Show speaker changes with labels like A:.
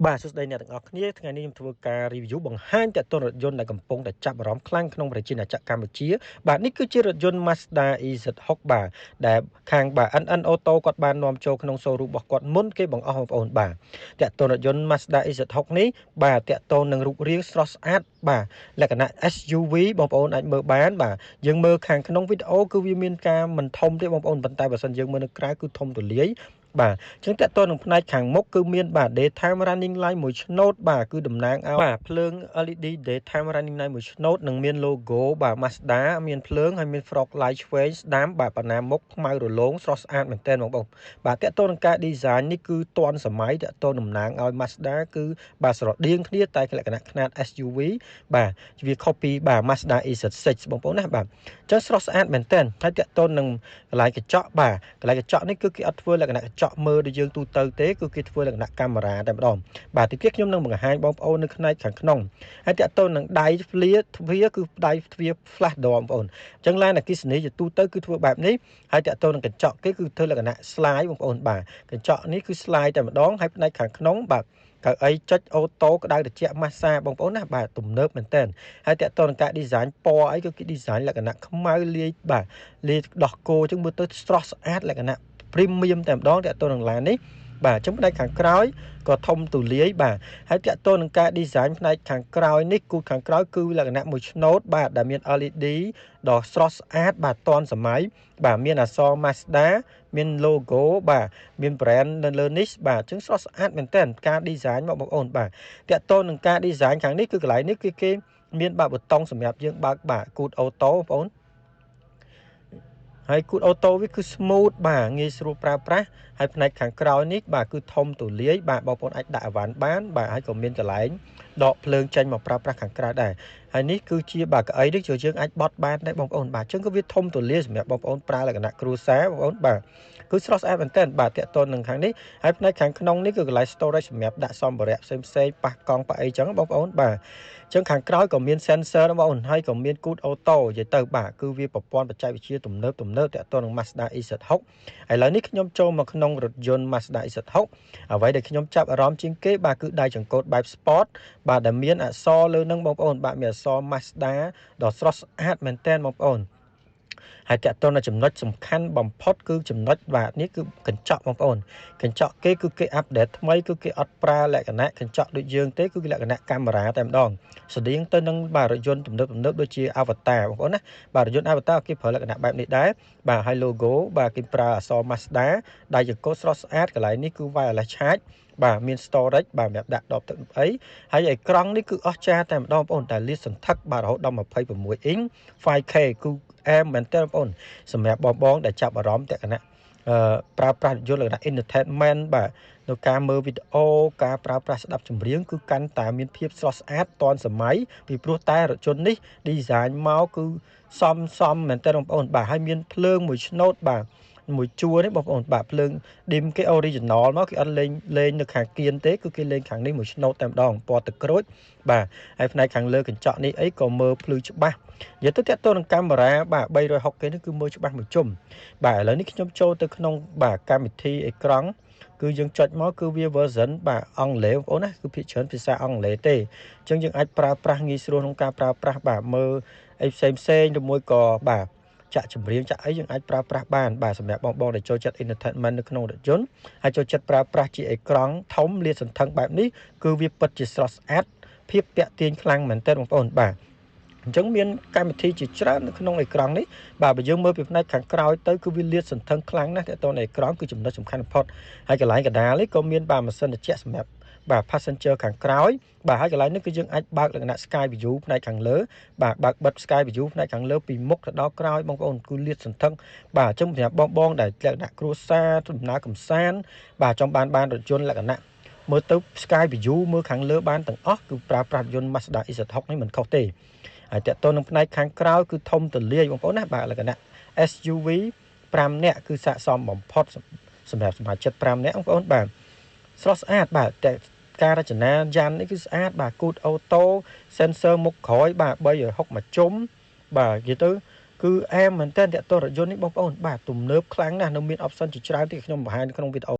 A: បាទសួស្តីអ្នកទាំងអស់គ្នាថ្ងៃនេះខ្ញុំធ្វើការ review បង្ហាញតើតើរថយន្តដែលកំពុងតែចាប់អារម្មណ៍ខ្លាំងក្នុងប្រជាណាចក្រកម្ពុជាបាទនេះគឺជារថយន្ត Mazda EZ6 បាទដែលខាងបាទ NN Auto គាត់បាននាំចូលក្នុង showroom របស់គាត់មុនគេបង្អស់បងប្អូនបាទតើតើរថយន្ត Mazda EZ6 នេះបាទតើតើនឹងរូបរាងស្រស់ស្អាតបាទលក្ខណៈ SUV បងប្អូនអាចមើលបានបាទយើងមើលខាងក្នុងវីដេអូគឺវាមានការមិនធំទេបងប្អូនប៉ុន្តែបើសិនយើងមើលនៅក្រៅគឺធំទូលាយបាទអញ្ចឹងតើតើនឹងផ្នែកខាងមុខគឺមានបាទ daytime running light មួយឆ្នោតបាទគឺតំណាងឲ្យបាទភ្លើង LED daytime running light មួយឆ្នោតនិងមាន logo បាទ Mazda មានភ្លើងហើយមាន fog light ឆ្វេងស្ដាំបាទបណ្ណាមុខខ្មៅរលោងស្រស់ស្អាតមែនទែនបងប្អូនបាទតើតើនឹងការ design នេះគឺទាន់សម័យតើតើតំណាងឲ្យ Mazda គឺបាទស្រដៀងគ្នាតែលក្ខណៈខ្នាត SUV បាទវា copy បាទ Mazda EZ6 បងប្អូនណាបាទអញ្ចឹងស្រស់ស្អាតមែនទែនហើយតើតើនឹងកន្លែងកញ្ចក់បាទកន្លែងកញ្ចក់នេះគឺគេអត់ធ្វើលក្ខណៈកញ្ចក់មើលដូចយើងទូទៅទេគឺគេធ្វើលក្ខណៈកាមេរ៉ាតែម្ដងបាទទីទៀតខ្ញុំនឹងបង្ហាញបងប្អូននៅផ្នែកខាងក្នុងហើយតើតើនឹងដៃទ្វាគឺដៃទ្វា flash door បងប្អូនអញ្ចឹងឡានអគ្គិសនីជាទូទៅគឺធ្វើបែបនេះហើយតើតើនឹងកញ្ចក់គេគឺធ្វើលក្ខណៈ slide បងប្អូនបាទកញ្ចក់នេះគឺ slide តែម្ដងហើយផ្នែកខាងក្នុងបាទកៅអីចុចអូតូក្តៅត្រជាក់ម៉ាស្សាបងប្អូនណាបាទទំនើបមែនតើហើយតើតើនឹងការ design ពណ៌អីគឺគេ design លក្ខណៈខ្មៅលាយបាទលាយដោះគោអញ្ចឹងមើលទៅស្រស់ស្អាតលក្ខណៈ premium តែម្ដងតើតើនឹងឡាននេះបាទអញ្ចឹងផ្នែកខាងក្រោយក៏ធំទូលាយបាទហើយតើតើនឹងការ design ផ្នែកខាងក្រោយនេះគូខាងក្រោយគឺលក្ខណៈមួយឆ្នោតបាទដែលមាន LED ដ៏ស្រស់ស្អាតបាទទាន់សម័យបាទមានអក្សរ Mazda មាន logo បាទមាន brand នៅលើនេះបាទអញ្ចឹងស្រស់ស្អាតមែនទែនការ design មកបងប្អូនបាទតើតើនឹងការ design ខាងនេះគឺកន្លែងនេះគឺគេមានបាទប៊ូតុងសម្រាប់យើងបើកបាទគូតអូតូបងប្អូនហើយគូតអូតូវាគឺ smooth បាទងាយស្រួលប្រើប្រាស់ហើយផ្នែកខាងក្រោយនេះបាទគឺធំទូលាយបាទបងប្អូនអាចដាក់អីវ៉ាន់បានបាទហើយក៏មានកន្លែងដកភ្លើងចេញមកប្រើប្រាស់ខាងក្រៅដែរហើយនេះគឺជាបាទកៅអីនេះយើងអាចបត់បានដែរបងប្អូនបាទអញ្ចឹងក៏វាធំទូលាយសម្រាប់បងប្អូនប្រើលក្ខណៈគ្រួសារបងប្អូនបាទគឺស្រស់ស្អាតមែនទែនបាទតាក់ទងនឹងខាងនេះហើយផ្នែកខាងក្នុងនេះគឺកន្លែង storage សម្រាប់ដាក់សម្ភារៈផ្សេងប៉ះកង់ប៉ះអីចឹងបងប្អូនបាទអញ្ចឹងខាងក្រោយក៏មាន sensor បងប្អូនហើយក៏មានគូតអូតូនិយាយទៅបាទគឺវាប្រព័ន្ធបច្ចេកវិទ្យាទំនើបតាក់ទងនឹង Mazda EZ6 ឥឡូវនេះខ្ញុំចូលមកក្នុងរថយន្ត Mazda EZ6 អ្វីដែលខ្ញុំចាប់អារម្មណ៍ជាងគេបាទគឺដៃចង្កូតបែប sport បាទដែលមានអក្សរលើនឹងបងប្អូនបាទមានអក្សរ Mazda ដ៏ស្រស់ស្អាតមែនទែនបងប្អូនហើយតើតើនៅចំណុចសំខាន់បំផុតគឺចំណុចបាទនេះគឺកញ្ចក់បងប្អូនកញ្ចក់គេគឺគេអាប់ដេតថ្មីគឺគេអត់ប្រើលក្ខណៈកញ្ចក់ដូចយើងទេគឺលក្ខណៈកាមេរ៉ាតែម្ដងស្តៀងទៅនឹងបាទរថយន្តទំនើបដូចជា Avatar បងប្អូនណាបាទរថយន្ត Avatar គេប្រើលក្ខណៈបែបនេះដែរបាទហើយ logo បាទគេប្រើអក្សរ Mazda ដៃចង្កូតស្រស់ស្អាតកន្លែងនេះគឺ wireless charge បាទមាន storage បាទសម្រាប់ដាក់ដបទឹកអីហើយអេក្រង់នេះគឺអស្ចារ្យតែម្ដងបងប្អូនតែលាតសន្ធឹកបាទរហូតដល់26អ៊ីង 5K គឺអែមមែនតើបងប្អូនសម្រាប់បងដែលចាប់អារម្មណ៍តក្កណៈប្រើប្រាស់យន្តលក្ខណៈ entertainment បាទនៅការមើលវីដេអូការប្រើប្រាស់ស្ដាប់ចម្រៀងគឺកាន់តែមានភាពស្រស់ស្អាតទាន់សម័យពីព្រោះតែរថយន្តនេះ design មកគឺសមមែនតើបងប្អូនបាទហើយមានភ្លើងមួយឆ្នោតបាទមួយជួរនេះបងប្អូនបាទភ្លើង dim គេ original មកគេអត់លេងនៅខាងគៀនទេគឺគេលេងខាងនេះមួយឆ្នោតតែម្ដងពណ៌ទឹកក្រូចបាទហើយផ្នែកខាងលើកញ្ចក់នេះអីក៏មើលភ្លឺច្បាស់និយាយទៅតាក់ទងនឹងកាមេរ៉ាបាទ 360K នេះគឺមើលច្បាស់មួយជុំបាទឥឡូវនេះខ្ញុំចូលទៅក្នុងបាទកម្មវិធីអេក្រង់គឺយើងចុចមកគឺវា version បាទអង់គ្លេសបងប្អូនណាគឺភាគច្រើនភាសាអង់គ្លេសទេអញ្ចឹងយើងអាចប្រើប្រាស់ងាយស្រួលក្នុងការប្រើប្រាស់បាទមើលអីផ្សេងឬមួយក៏បាទចាក់ចម្រៀងចាក់អីយើងអាចប្រើប្រាស់បានបាទសម្រាប់បងដែលចូលចិត្ត entertainment នៅក្នុងរថយន្តហើយចូលចិត្តប្រើប្រាស់ជាអេក្រង់ធំលាតសន្ធឹងបែបនេះគឺវាពិតជាស្រស់ស្អាតភាពទាក់ទាញខ្លាំងមែនទែនបងប្អូនបាទអញ្ចឹងមានកម្មវិធីជាច្រើននៅក្នុងអេក្រង់នេះបាទបើយើងមើលពីផ្នែកខាងក្រោយទៅគឺវាលាតសន្ធឹងខ្លាំងណាស់តើតើអេក្រង់គឺចំណុចសំខាន់បំផុតហើយកន្លែងកណ្ដាលនេះក៏មានបាទម៉ាស៊ីនត្រជាក់សម្រាប់បាទ passenger ខាងក្រោយបាទហើយកន្លែងនេះគឺយើងអាចបើកលក្ខណៈ sky view ផ្នែកខាងលើបាទបើកបិទ sky view ផ្នែកខាងលើពីមុខទៅដល់ក្រោយបងប្អូនគឺលាតសន្ធឹងបាទអញ្ចឹងសម្រាប់បងដែលលក្ខណៈគ្រួសារដំណើរកម្សាន្តបាទចង់បានរថយន្តលក្ខណៈមើលទៅ sky view មើលខាងលើបានទាំងអស់គឺប្រើប្រាស់យន្ត Mazda EZ6 នេះមិនខុសទេហើយតើតើនឹងផ្នែកខាងក្រោយគឺធំទូលាយបងប្អូនណាបាទលក្ខណៈ SUV 5នាក់គឺស័ក្តិសមបំផុតសម្រាប់សមាជិក5នាក់បងប្អូនបាទស្រស់ស្អាតបាទតែការរចនាយ៉ាន់នេះគឺស្អាតបាទគូតអូតូ sensor មុខក្រោយបាទ360មកជុំបាទនិយាយទៅគឺអែមមែនតើតើរថយន្តនេះបងប្អូនបាទទំនើបខ្លាំងណាស់នៅមាន option ជាច្រើនទីខ្ញុំបង្ហាញក្នុងវីដេអូ